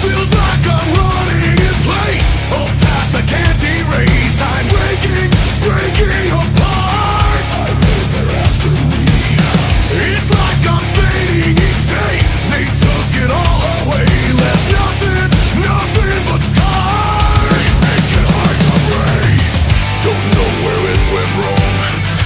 Feels like I'm running in place. Oh, past I can't erase. I'm breaking apart. I live there after me. It's like I'm fading each day. They took it all away. Left nothing but scars. Make it hard to raise. Don't know where it went wrong,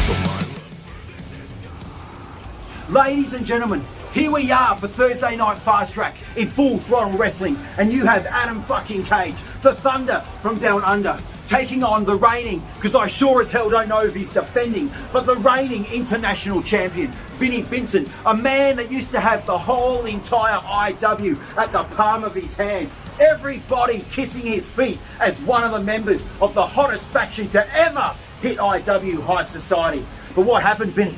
but my love for this is gone. Ladies and gentlemen, here we are for Thursday Night Fast Track in Full Throttle Wrestling, and you have Adam fucking Cage, the Thunder from Down Under, taking on the reigning, because I sure as hell don't know if he's defending, but the reigning international champion, Vincent, a man that used to have the whole entire IW at the palm of his hands. Everybody kissing his feet as one of the members of the hottest faction to ever hit IW High Society. But what happened, Vinny?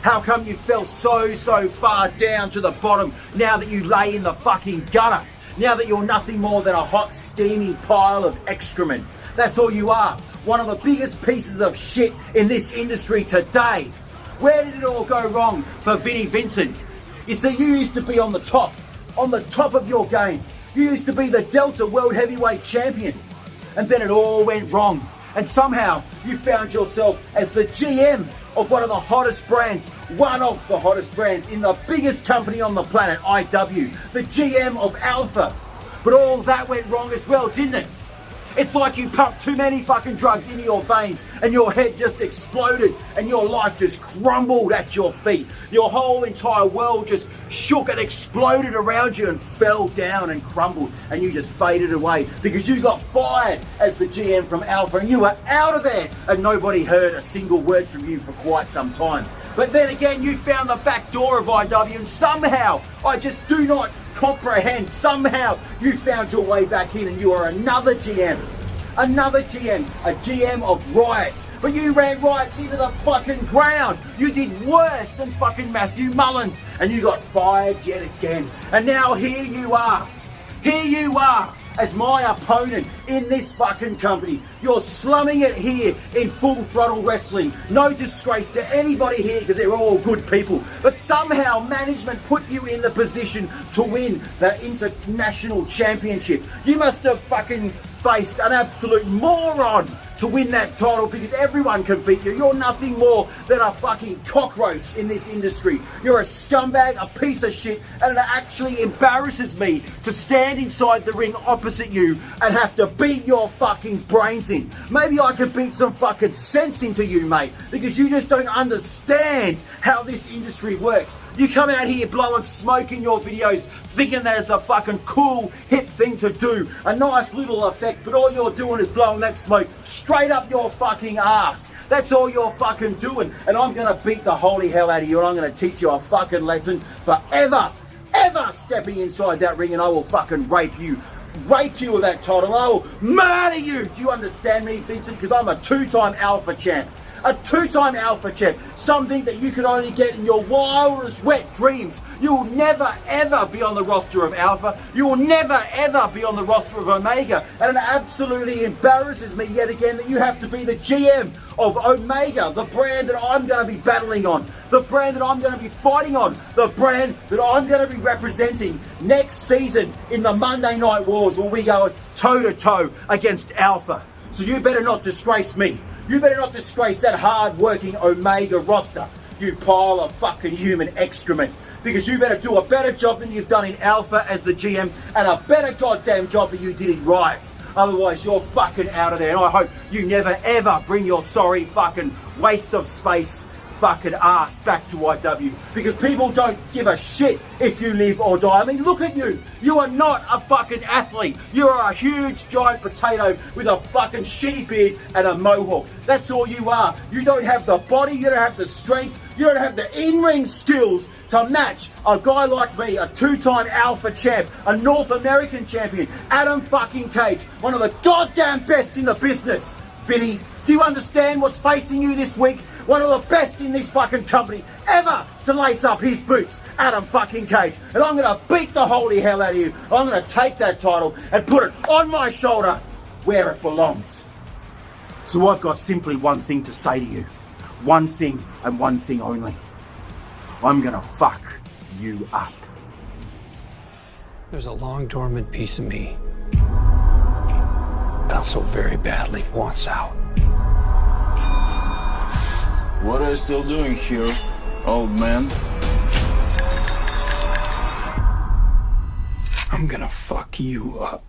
How come you fell so far down to the bottom now that you lay in the fucking gutter? Now that you're nothing more than a hot, steaming pile of excrement. That's all you are. One of the biggest pieces of shit in this industry today. Where did it all go wrong for Vinnie Vincent? You see, you used to be on the top of your game. You used to be the Delta World Heavyweight Champion. And then it all went wrong. And somehow you found yourself as the GM of one of the hottest brands, one of the hottest brands in the biggest company on the planet, IW, the GM of Alpha. But all that went wrong as well, didn't it? It's like you pumped too many fucking drugs into your veins and your head just exploded and your life just crumbled at your feet. Your whole entire world just shook and exploded around you and fell down and crumbled, and you just faded away because you got fired as the GM from Alpha and you were out of there and nobody heard a single word from you for quite some time. But then again, you found the back door of IW and somehow, I just do not comprehend, somehow you found your way back in and you are another GM. Another GM, a GM of riots. But you ran riots into the fucking ground. You did worse than fucking Matthew Mullins and you got fired yet again. And now here you are as my opponent in this fucking company. You're slumming it here in Full Throttle Wrestling. No disgrace to anybody here because they're all good people. But somehow management put you in the position to win the International Championship. You must have fucking faced an absolute moron to win that title because everyone can beat you. You're nothing more than a fucking cockroach in this industry. You're a scumbag, a piece of shit, and it actually embarrasses me to stand inside the ring opposite you and have to beat your fucking brains in. Maybe I could beat some fucking sense into you, mate, because you just don't understand how this industry works. You come out here blowing smoke in your videos thinking that it's a fucking cool, hip thing to do, a nice little effect, but all you're doing is blowing that smoke straight up your fucking ass. That's all you're fucking doing. And I'm gonna beat the holy hell out of you and I'm gonna teach you a fucking lesson for ever stepping inside that ring, and I will fucking rape you with that title. I will murder you. Do you understand me, Vincent? Because I'm a two-time Alpha champ. A two-time Alpha champ, something that you could only get in your wildest wet dreams. You will never ever be on the roster of Alpha. You will never ever be on the roster of Omega. And it absolutely embarrasses me yet again that you have to be the GM of Omega, the brand that I'm going to be battling on, the brand that I'm going to be fighting on, the brand that I'm going to be representing next season in the Monday Night Wars where we go toe-to-toe against Alpha. So you better not disgrace me. You better not disgrace that hard-working Omega roster, you pile of fucking human excrement. Because you better do a better job than you've done in Alpha as the GM and a better goddamn job than you did in Riots. Otherwise, you're fucking out of there. And I hope you never ever bring your sorry fucking waste of space fucking ass back to IW, because people don't give a shit if you live or die. I mean, look at you. You are not a fucking athlete. You are a huge giant potato with a fucking shitty beard and a mohawk. That's all you are. You don't have the body, you don't have the strength, you don't have the in-ring skills to match a guy like me, a two-time Alpha champ, a North American champion, Adam fucking Cage, one of the goddamn best in the business. Vinny, do you understand what's facing you this week? One of the best in this fucking company ever to lace up his boots, Adam fucking Cage. And I'm going to beat the holy hell out of you. I'm going to take that title and put it on my shoulder where it belongs. So I've got simply one thing to say to you. One thing and one thing only. I'm going to fuck you up. There's a long dormant piece of me that so very badly wants out. What are you still doing here, old man? I'm gonna fuck you up.